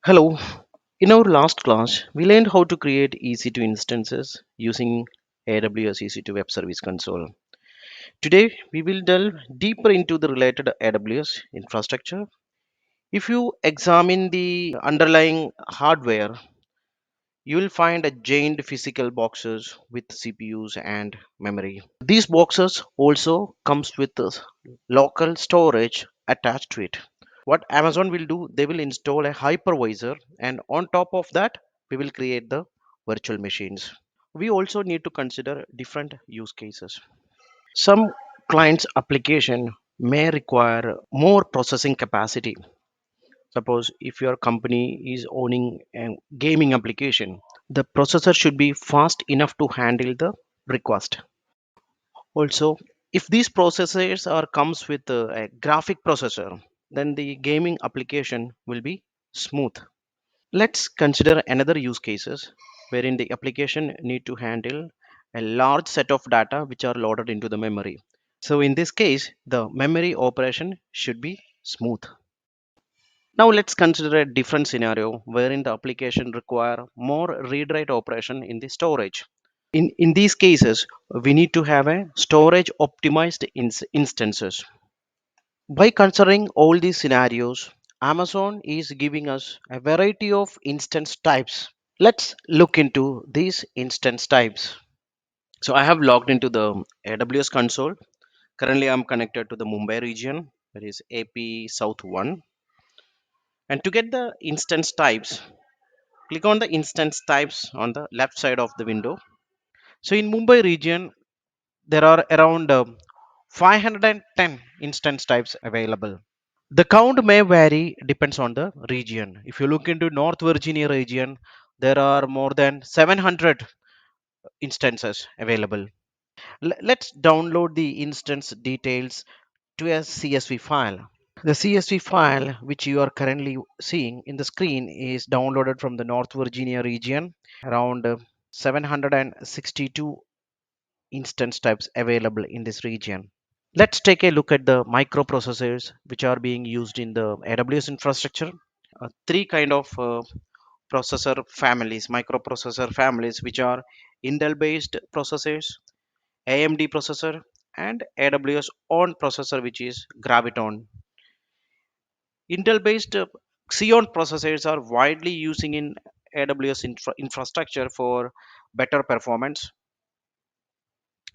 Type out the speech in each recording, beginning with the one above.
Hello. In our last class, we learned how to create EC2 instances using AWS EC2 Web Service Console. Today, we will delve deeper into the related AWS infrastructure. If you examine the underlying hardware, you will find a giant physical boxes with CPUs and memory. These boxes also comes with local storage attached to it. What Amazon will do, they will install a hypervisor, and on top of that we will create the virtual machines. We also need to consider different use cases. Some clients application may require more processing capacity. Suppose if your company is owning a gaming application, the processor should be fast enough to handle the request. Also, if these processors are comes with a graphic processor, then the gaming application will be smooth. Let's consider another use cases wherein the application need to handle a large set of data which are loaded into the memory. So in this case, the memory operation should be smooth. Now let's consider a different scenario wherein the application require more read write operation in the storage. In these cases, we need to have a storage optimized instances. By considering all these scenarios, Amazon is giving us a variety of instance types. Let's look into these instance types. So I have logged into the AWS console. Currently, I'm connected to the Mumbai region, that is AP South 1. And to get the instance types, click on the instance types on the left side of the window. So in Mumbai region, there are around 510 instance types available. The count may vary depends on the region. If you look into North Virginia region, there are more than 700 instances available. Let's download the instance details to a CSV file. The CSV file which you are currently seeing in the screen is downloaded from the North Virginia region. Around 762 instance types available in this region. Let's take a look at the microprocessors which are being used in the AWS infrastructure. Three kind of processor families, microprocessor families, which are Intel based processors, AMD processor, and AWS own processor, which is Graviton. Intel based Xeon processors are widely using in AWS infrastructure for better performance.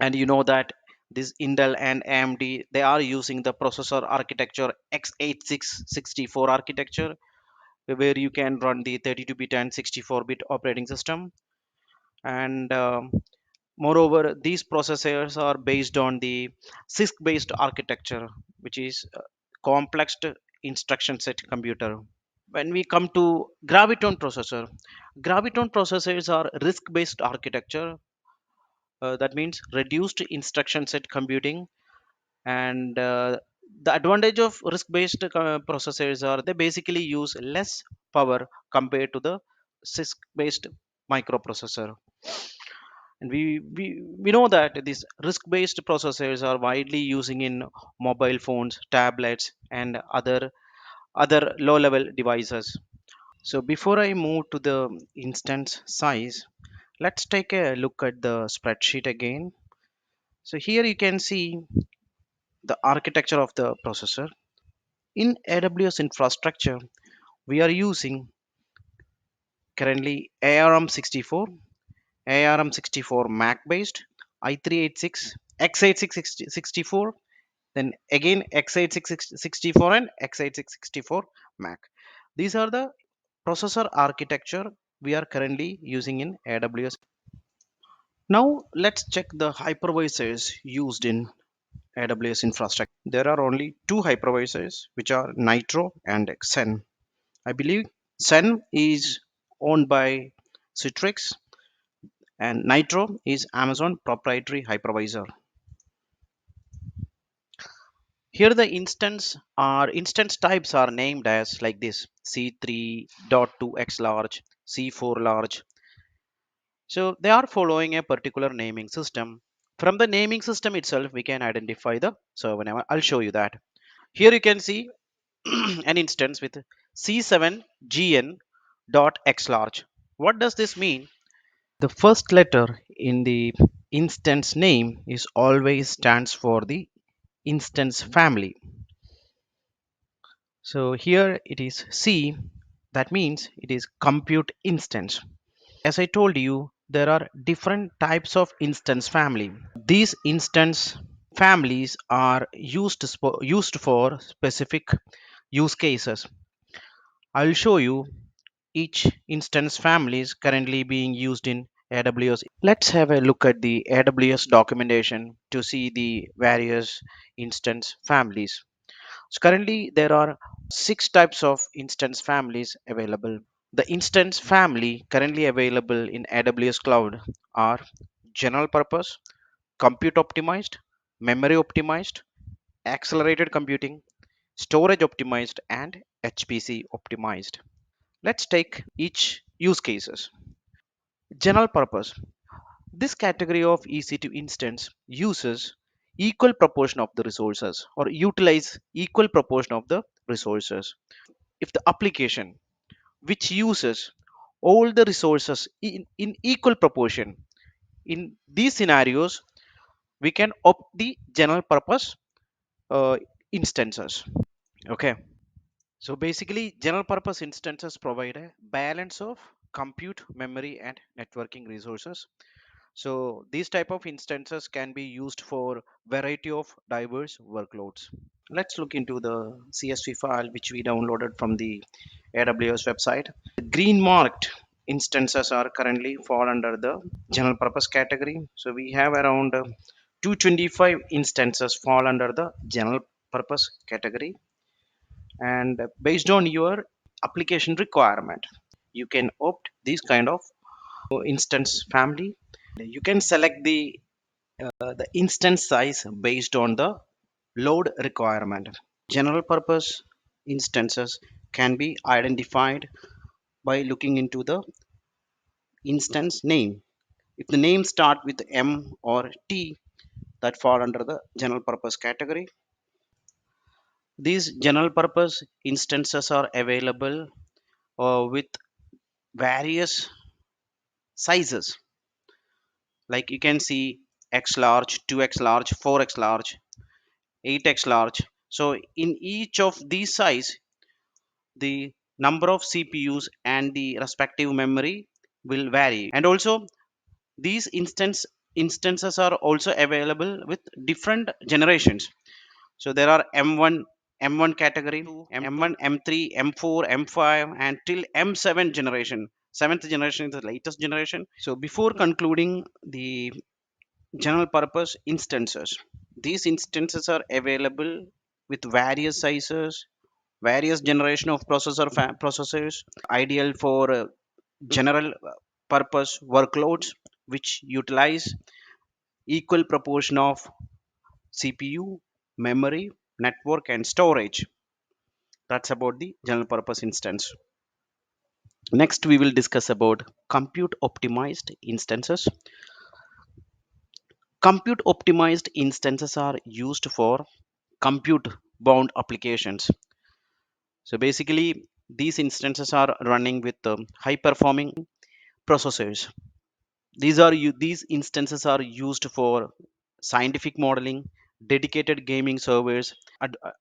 And you know that this Intel and AMD, they are using the processor architecture x86-64 architecture, where you can run the 32-bit and 64-bit operating system. And moreover, these processors are based on the CISC based architecture, which is complex instruction set computer. When we come to Graviton processors are risk based architecture. That means reduced instruction set computing. And the advantage of risk based processors are they basically use less power compared to the CISC based microprocessor. And we know that these risk based processors are widely using in mobile phones, tablets, and other low level devices. So before I move to the instance size, let's take a look at the spreadsheet again. So here you can see the architecture of the processor. In AWS infrastructure, we are using currently ARM 64, ARM 64 Mac based, i386, x86-64, then again x86-64 and x86-64 Mac. These are the processor architecture we are currently using in AWS. Now let's check the hypervisors used in AWS infrastructure. There are only two hypervisors, which are Nitro and Xen. I believe Xen is owned by Citrix and Nitro is Amazon proprietary hypervisor. Here the instance types are named as like this: C3.2x large, C4 large. So they are following a particular naming system. From the naming system itself, we can identify the server name. I'll show you that. Here you can see an instance with C7GN. dot x large. What does this mean? The first letter in the instance name is always stands for the instance family. So here it is C, that means it is compute instance. As I told you, there are different types of instance family. These instance families are used for specific use cases. I'll show you each instance family is currently being used in AWS. Let's have a look at the AWS documentation to see the various instance families. So currently there are six types of instance families available. The instance family currently available in AWS Cloud are general purpose, compute optimized, memory optimized, accelerated computing, storage optimized, and HPC optimized. Let's take each use cases. General purpose. This category of EC2 instance uses equal proportion of the resources or utilize equal proportion of the resources. If the application which uses all the resources in equal proportion, in these scenarios we can opt the general purpose uh, instances. Okay, so basically general purpose instances provide a balance of compute, memory, and networking resources. So these type of instances can be used for variety of diverse workloads. Let's look into the CSV file which we downloaded from the AWS website. The green marked instances are currently fall under the general purpose category. So we have around 225 instances fall under the general purpose category, and based on your application requirement you can opt this kind of instance family. You can select the instance size based on the load requirement. General purpose instances can be identified by looking into the instance name. If the name start with M or T, that fall under the general purpose category. These general purpose instances are available with various sizes, like you can see X large, 2x large, 4x large, 8x large. So in each of these size, the number of CPUs and the respective memory will vary. And also these instances are also available with different generations. So there are M1 category, M1, M3, M4, M5, and till M7 generation. Seventh generation is the latest generation. So before concluding the general purpose instances, these instances are available with various sizes, various generation of processors, ideal for general purpose workloads which utilize equal proportion of CPU, memory, network, and storage. That's about the general purpose instance. Next we will discuss about compute optimized instances. Compute optimized instances are used for compute bound applications. So basically these instances are running with high performing processors. These instances are used for scientific modeling, dedicated gaming servers,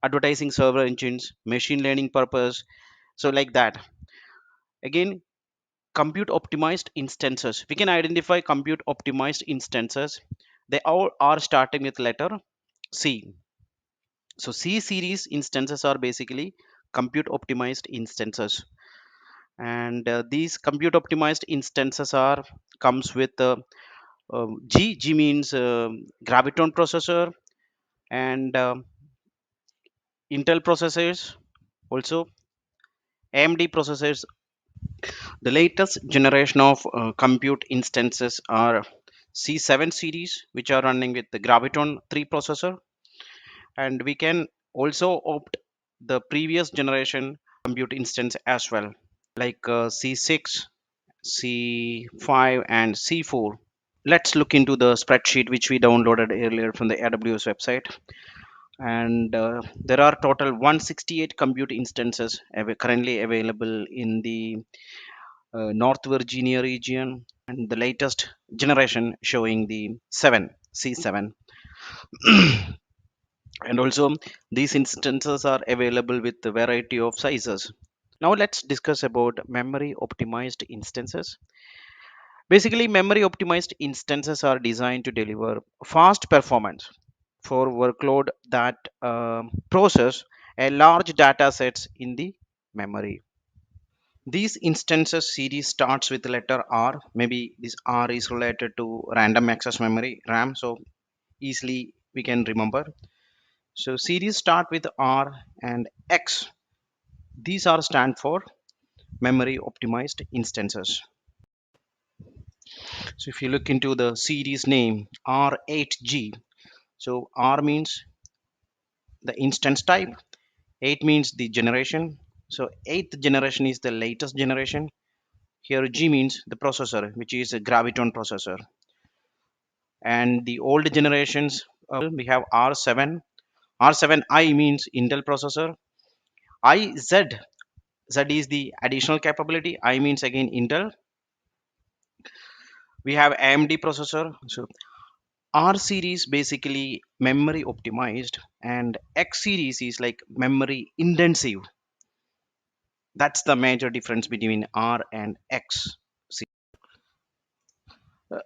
advertising server engines, machine learning purpose. So like that. Again, compute optimized instances. We can identify compute optimized instances. They all are starting with letter C. So C series instances are basically compute optimized instances, and these compute optimized instances are comes with G means graviton processor, and Intel processors, also AMD processors. The latest generation of compute instances are C7 series, which are running with the Graviton 3 processor, and we can also opt the previous generation compute instance as well, like C6, C5, and C4. Let's look into the spreadsheet which we downloaded earlier from the AWS website. And there are total 168 compute instances currently available in the North Virginia region, and the latest generation showing the 7 C7. And also these instances are available with a variety of sizes. Now let's discuss about memory optimized instances. Basically, memory optimized instances are designed to deliver fast performance for workload that process a large data sets in the memory. These instances series starts with the letter R. Maybe this R is related to random access memory RAM, so easily we can remember. So series start with R and X. These are stand for memory optimized instances. So if you look into the series name R8G, so R means the instance type, 8 means the generation. So eighth generation is the latest generation. Here G means the processor, which is a graviton processor. And the old generations, we have R7. R7I means Intel processor. IZ, Z is the additional capability. I means again Intel. We have AMD processor. So R series basically memory optimized, and X series is like memory intensive. That's the major difference between R and X.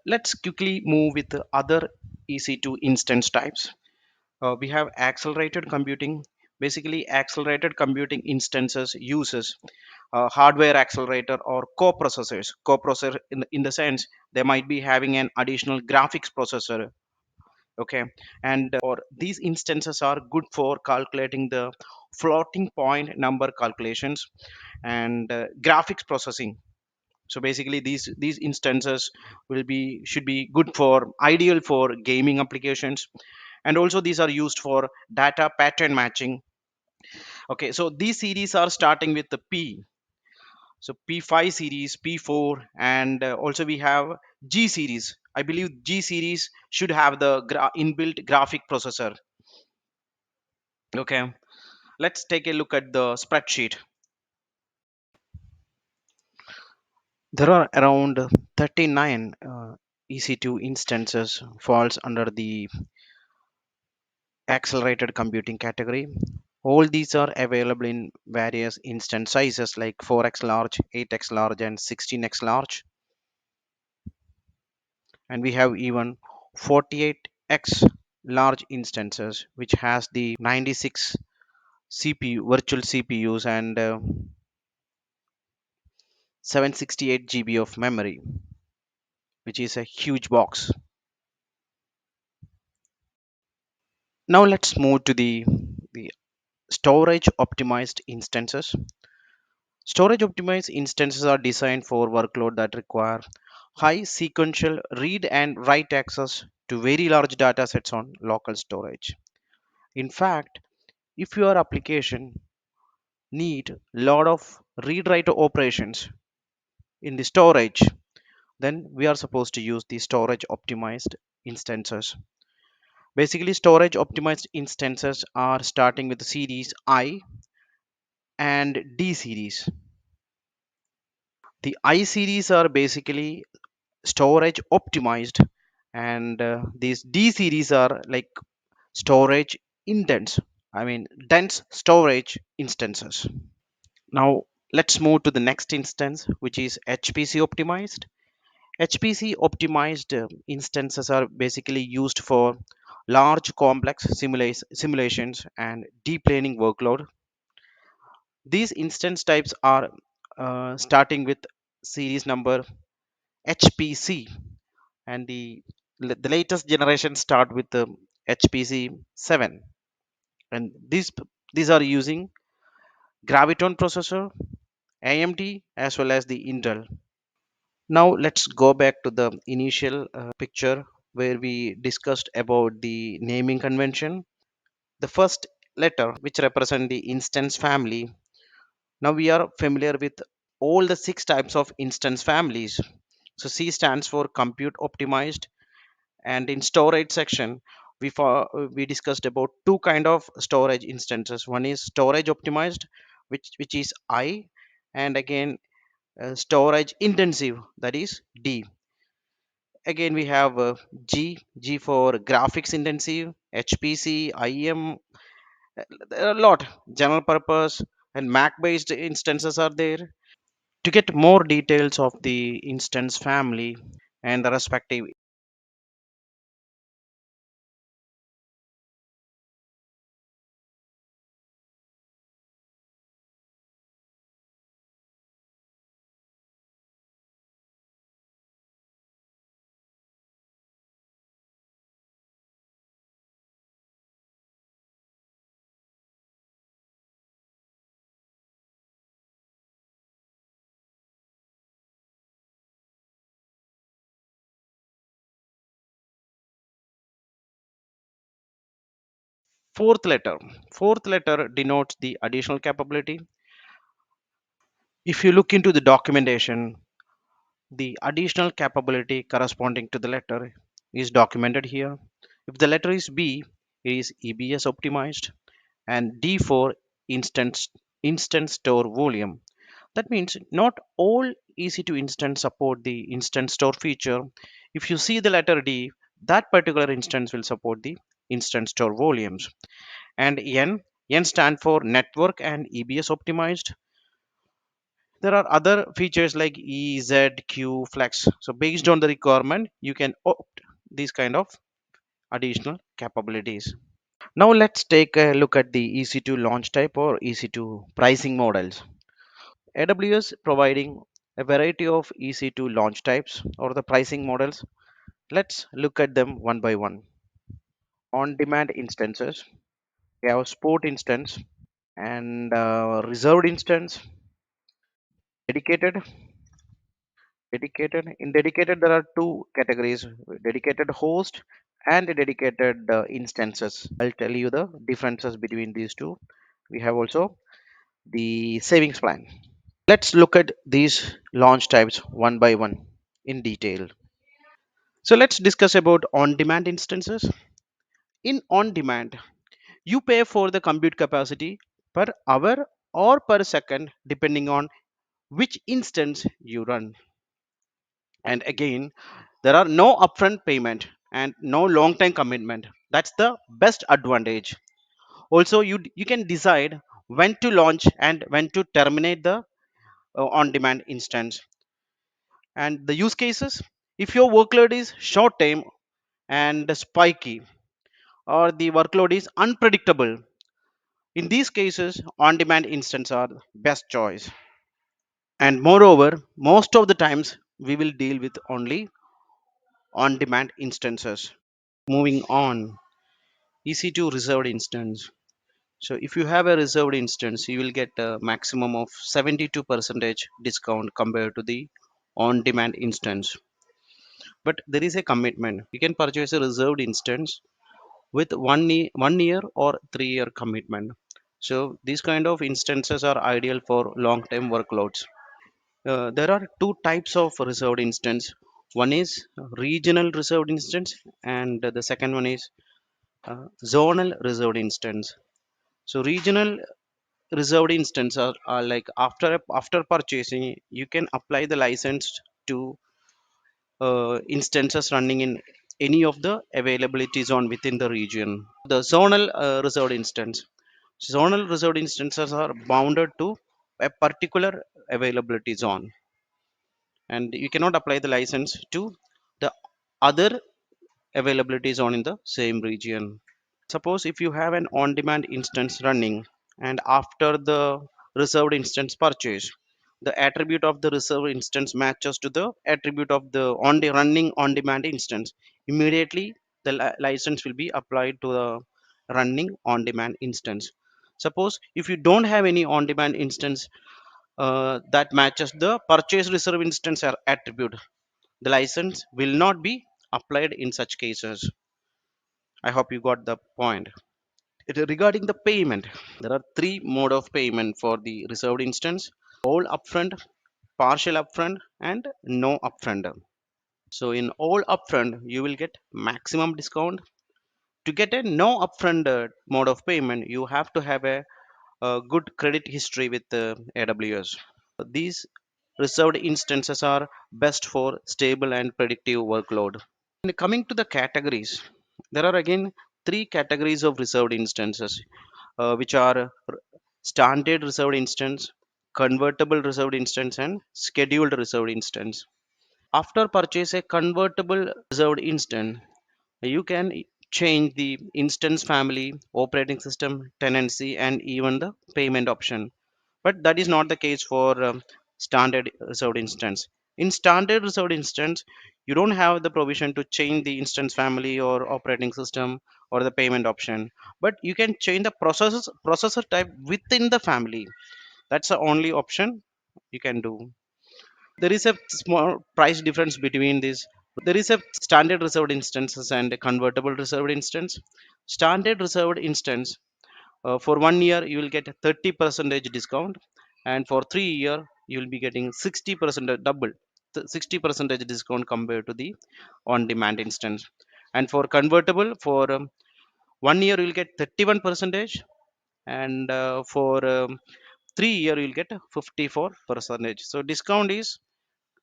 Let's quickly move with the other EC2 instance types. We have accelerated computing. Basically, accelerated computing instances uses hardware accelerator or coprocessors. Coprocessor in the sense they might be having an additional graphics processor. Okay, and or these instances are good for calculating the floating point number calculations and graphics processing. So basically these instances will be should be good for ideal for gaming applications, and also these are used for data pattern matching. Okay, so these series are starting with the P. So P5 series, P4, and also we have G series. I believe G series should have the inbuilt graphic processor. Okay, let's take a look at the spreadsheet. There are around 39 EC2 instances falls under the accelerated computing category. All these are available in various instance sizes like 4x large, 8x large, and 16x large. And we have even 48x large instances, which has the 96 CPU virtual CPUs and 768 GB of memory, which is a huge box. Now let's move to the storage optimized instances. Storage optimized instances are designed for workload that require high sequential read and write access to very large data sets on local storage. In fact, if your application need lot of read write operations in the storage, then we are supposed to use the storage optimized instances. Basically, storage optimized instances are starting with the series I and D series. The I series are basically storage optimized, and these D series are like storage intense. I mean, dense storage instances. Now, let's move to the next instance, which is HPC optimized. HPC optimized instances are basically used for large complex simulations and deep learning workload. These instance types are starting with series number HPC, and the latest generation start with the HPC 7, and these are using Graviton processor, AMD, as well as the Intel. Now let's go back to the initial picture where we discussed about the naming convention. The first letter which represent the instance family. Now we are familiar with all the six types of instance families. So C stands for compute optimized, and in storage section we discussed about two kind of storage instances. One is storage optimized, which is I, and again storage intensive, that is D. Again, we have G for graphics intensive, HPC, IM, there are a lot, general purpose, and Mac based instances are there. To get more details of the instance family and the respective fourth letter. Fourth letter denotes the additional capability. If you look into the documentation, the additional capability corresponding to the letter is documented here. If the letter is B, it is EBS optimized, and D for instant store volume. That means not all EC2 instance support the instant store feature. If you see the letter D, that particular instance will support the instant store volumes. And N stand for network and EBS optimized. There are other features like E, Z, Q, Flex. So based on the requirement, you can opt these kind of additional capabilities. Now let's take a look at the EC2 launch type or EC2 pricing models. AWS providing a variety of EC2 launch types or the pricing models. Let's look at them one by one. On-demand instances. We have sport instance and reserved instance, dedicated. In dedicated, there are two categories: dedicated host and dedicated instances. I'll tell you the differences between these two. We have also the savings plan. Let's look at these launch types one by one in detail. So let's discuss about on-demand instances. In on-demand, you pay for the compute capacity per hour or per second depending on which instance you run. And again, there are no upfront payment and no long-term commitment. That's the best advantage. Also, you can decide when to launch and when to terminate the on-demand instance. And the use cases, if your workload is short term and spiky, or the workload is unpredictable, in these cases on demand instance are the best choice. And moreover, most of the times we will deal with only on demand instances. Moving on, EC2 reserved instance. So if you have a reserved instance, you will get a maximum of 72% discount compared to the on demand instance. But there is a commitment. You can purchase a reserved instance with 1 year or 3 year commitment. So these kind of instances are ideal for long term workloads. There are two types of reserved instance. One is regional reserved instance, and the second one is zonal reserved instance. So regional reserved instance are like after purchasing, you can apply the license to instances running in any of the availability zone within the region. The zonal reserved instance. Zonal reserved instances are bounded to a particular availability zone, and you cannot apply the license to the other availability zone in the same region. Suppose if you have an on-demand instance running, and after the reserved instance purchase, the attribute of the reserved instance matches to the attribute of the running on-demand instance. Immediately, the license will be applied to the running on-demand instance. Suppose if you don't have any on-demand instance that matches the purchase reserve instance attribute, the license will not be applied in such cases. I hope you got the point. Regarding the payment, there are three mode of payment for the reserved instance: all upfront, partial upfront, and no upfront. So in all upfront, you will get maximum discount. To get a no upfront mode of payment, you have to have a good credit history with AWS. These reserved instances are best for stable and predictive workload. And coming to the categories, there are again three categories of reserved instances, which are standard reserved instance, convertible reserved instance, and scheduled reserved instance. After purchase a convertible reserved instance, you can change the instance family, operating system, tenancy, and even the payment option. But that is not the case for standard reserved instance. In standard reserved instance, you don't have the provision to change the instance family or operating system or the payment option, but you can change the processor type within the family. That's the only option you can do. There is a small price difference between these. There is a standard reserved instances and a convertible reserved instance. Standard reserved instance, for 1 year you will get a 30 percentage discount, and for 3 year you will be getting 60% double, 60 percentage discount compared to the on demand instance. And for convertible, for 1 year you will get 31 percentage, and for 3 year you will get 54 percentage. So discount is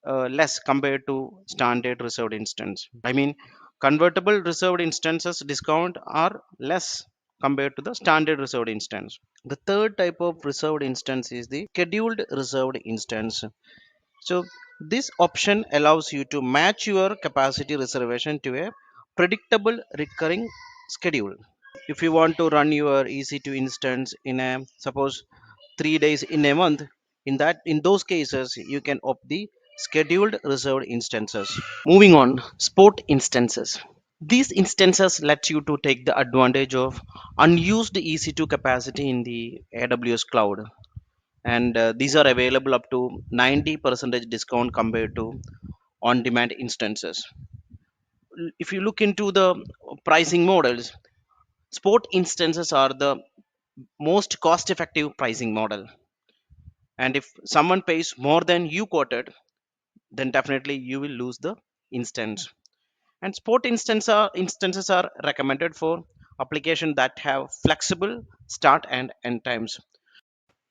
less compared to standard reserved instance. I mean, convertible reserved instances discount are less compared to the standard reserved instance. The third type of reserved instance is the scheduled reserved instance. So this option allows you to match your capacity reservation to a predictable recurring schedule. If you want to run your EC2 instance in a, suppose, 3 days in a month, in those cases you can opt the scheduled reserved instances. Moving on, sport instances. These instances let you to take the advantage of unused EC2 capacity in the AWS cloud, and these are available up to 90 percentage discount compared to on demand instances. If you look into the pricing models, sport instances are the most cost effective pricing model, and if someone pays more than you quoted, then definitely you will lose the instance. And instances are recommended for applications that have flexible start and end times.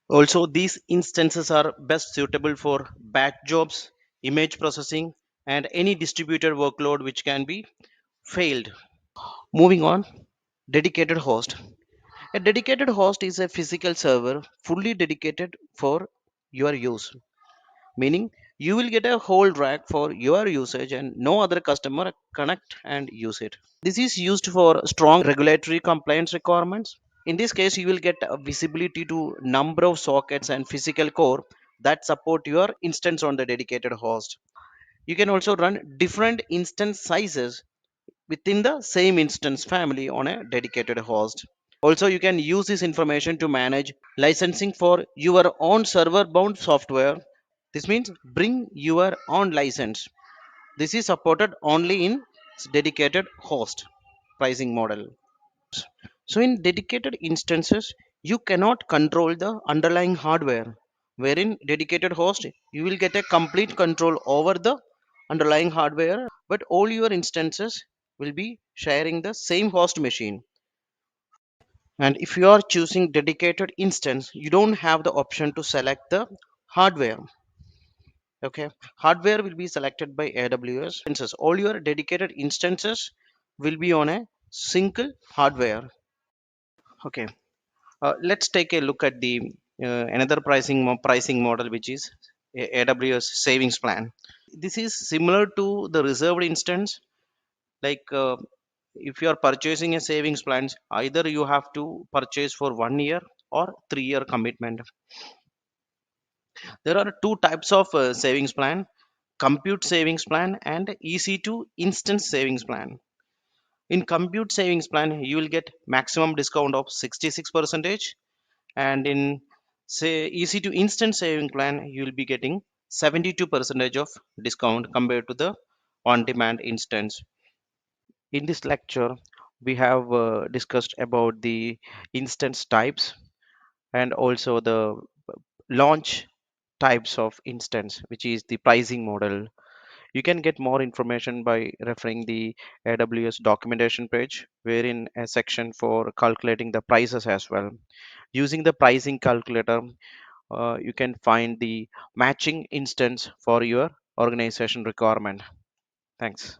Also, these instances are best suitable for batch jobs, image processing, and any distributed workload which can be failed. Moving on, dedicated host. A dedicated host is a physical server fully dedicated for your use, meaning you will get a whole rack for your usage and no other customer connect and use it. This is used for strong regulatory compliance requirements. In this case, you will get a visibility to number of sockets and physical core that support your instance on the dedicated host. You can also run different instance sizes within the same instance family on a dedicated host. Also, you can use this information to manage licensing for your own server bound software. This means bring your own license. This is supported only in dedicated host pricing model. So in dedicated instances, you cannot control the underlying hardware. Wherein dedicated host, you will get a complete control over the underlying hardware, but all your instances will be sharing the same host machine. And if you are choosing dedicated instance, you don't have the option to select the hardware. Okay, hardware will be selected by AWS. Instances, all your dedicated instances will be on a single hardware. Okay, let's take a look at the another pricing model, which is AWS savings plan. This is similar to the reserved instance. Like if you are purchasing a savings plans, either you have to purchase for 1 year or 3 year commitment. There are two types of savings plan: compute savings plan and EC2 instance savings plan. In compute savings plan, you will get maximum discount of 66 percentage, and in say EC2 instant saving plan you will be getting 72 percentage of discount compared to the on demand instance. In this lecture we have discussed about the instance types and also the launch types of instance, which is the pricing model. You can get more information by referring the AWS documentation page, wherein a section for calculating the prices as well. Using the pricing calculator, you can find the matching instance for your organization requirement. Thanks.